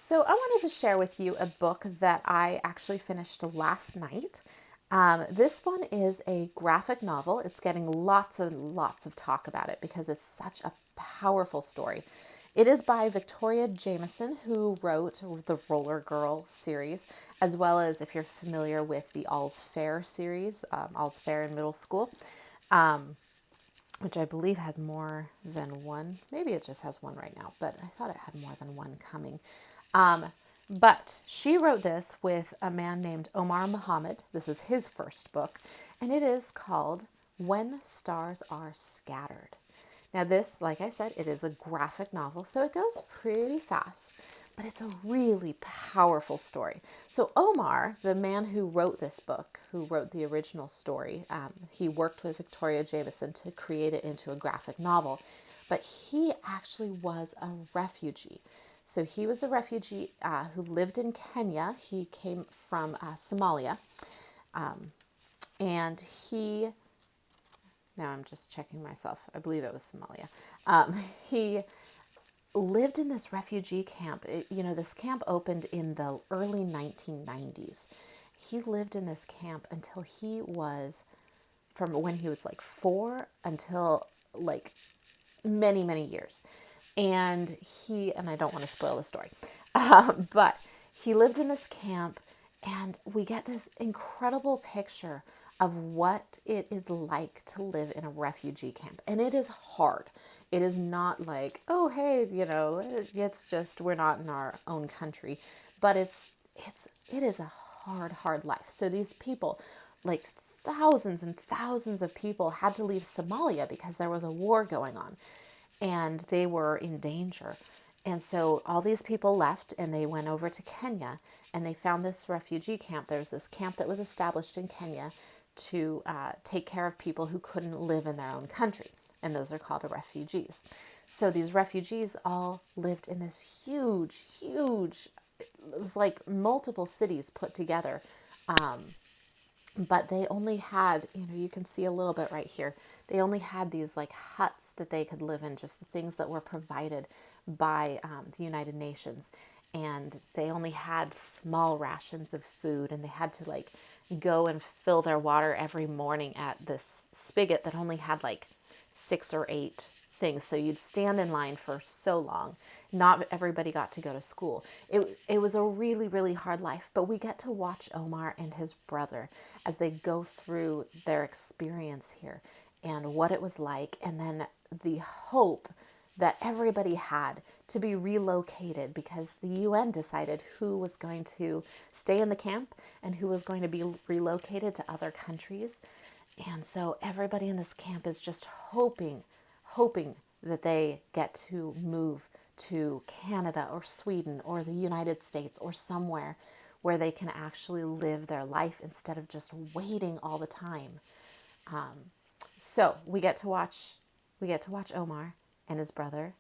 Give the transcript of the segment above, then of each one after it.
So, I wanted to share with you a book that I actually finished last night. This one is a graphic novel. It's getting lots and lots of talk about it because it's such a powerful story. It is by Victoria Jameson, who wrote the Roller Girl series, as well as if you're familiar with the All's Fair series, All's Fair in middle school, which I believe has more than one. Maybe it just has one right now, but I thought it had more than one coming. Um, but she wrote this with a man named Omar Muhammad. This is his first book, and it is called When Stars Are Scattered. Now, this, like I said, it is a graphic novel, so it goes pretty fast, but it's a really powerful story. So, Omar, the man who wrote this book, who wrote the original story, he worked with Victoria Jameson to create it into a graphic novel, but he actually was a refugee. So, he was a refugee who lived in Kenya. He came from Somalia, and he now I'm just checking myself. I believe it was Somalia. He lived in this refugee camp. This camp opened in the early 1990s. He lived in this camp until he was, from when he was like 4 until like many, many years. And I don't want to spoil the story, but he lived in this camp, and we get this incredible picture of what it is like to live in a refugee camp. And it is hard. It is not like, oh, hey, it's just we're not in our own country, but it is a hard, hard life. So these people, like thousands and thousands of people, had to leave Somalia because there was a war going on and they were in danger. And so all these people left and they went over to Kenya, and they found this refugee camp. There's this camp that was established in Kenya to take care of people who couldn't live in their own country. And those are called refugees. So these refugees all lived in this huge, huge, it was like multiple cities put together. But they only had, you can see a little bit right here. They only had these like huts that they could live in, just the things that were provided by the United Nations. And they only had small rations of food, and they had to like go and fill their water every morning at this spigot that only had like 6 or 8 things. So you'd stand in line for so long. Not everybody got to go to school. It was a really, really hard life, but we get to watch Omar and his brother as they go through their experience here and what it was like, and then the hope that everybody had to be relocated because the UN decided who was going to stay in the camp and who was going to be relocated to other countries. And so everybody in this camp is just hoping that they get to move to Canada or Sweden or the United States or somewhere where they can actually live their life instead of just waiting all the time. So we get to watch Omar and his brother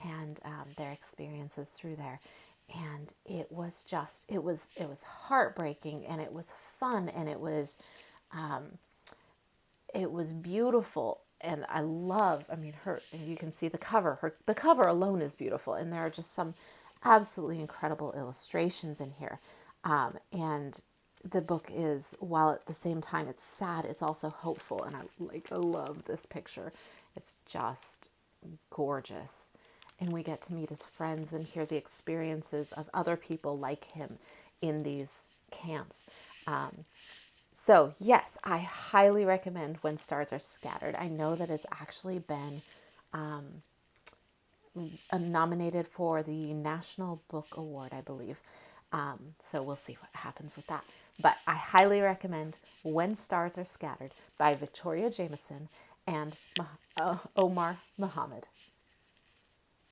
and their experiences through there. And it was heartbreaking, and it was fun, and it was beautiful. And I mean, her, and you can see the cover alone is beautiful, and there are just some absolutely incredible illustrations in here. And the book is, while at the same time it's sad, it's also hopeful, and I love this picture. It's just gorgeous. And we get to meet his friends and hear the experiences of other people like him in these camps. So, yes, I highly recommend When Stars Are Scattered. I know that it's actually been nominated for the National Book Award, I believe. So, we'll see what happens with that. But I highly recommend When Stars Are Scattered by Victoria Jameson and Omar Muhammad.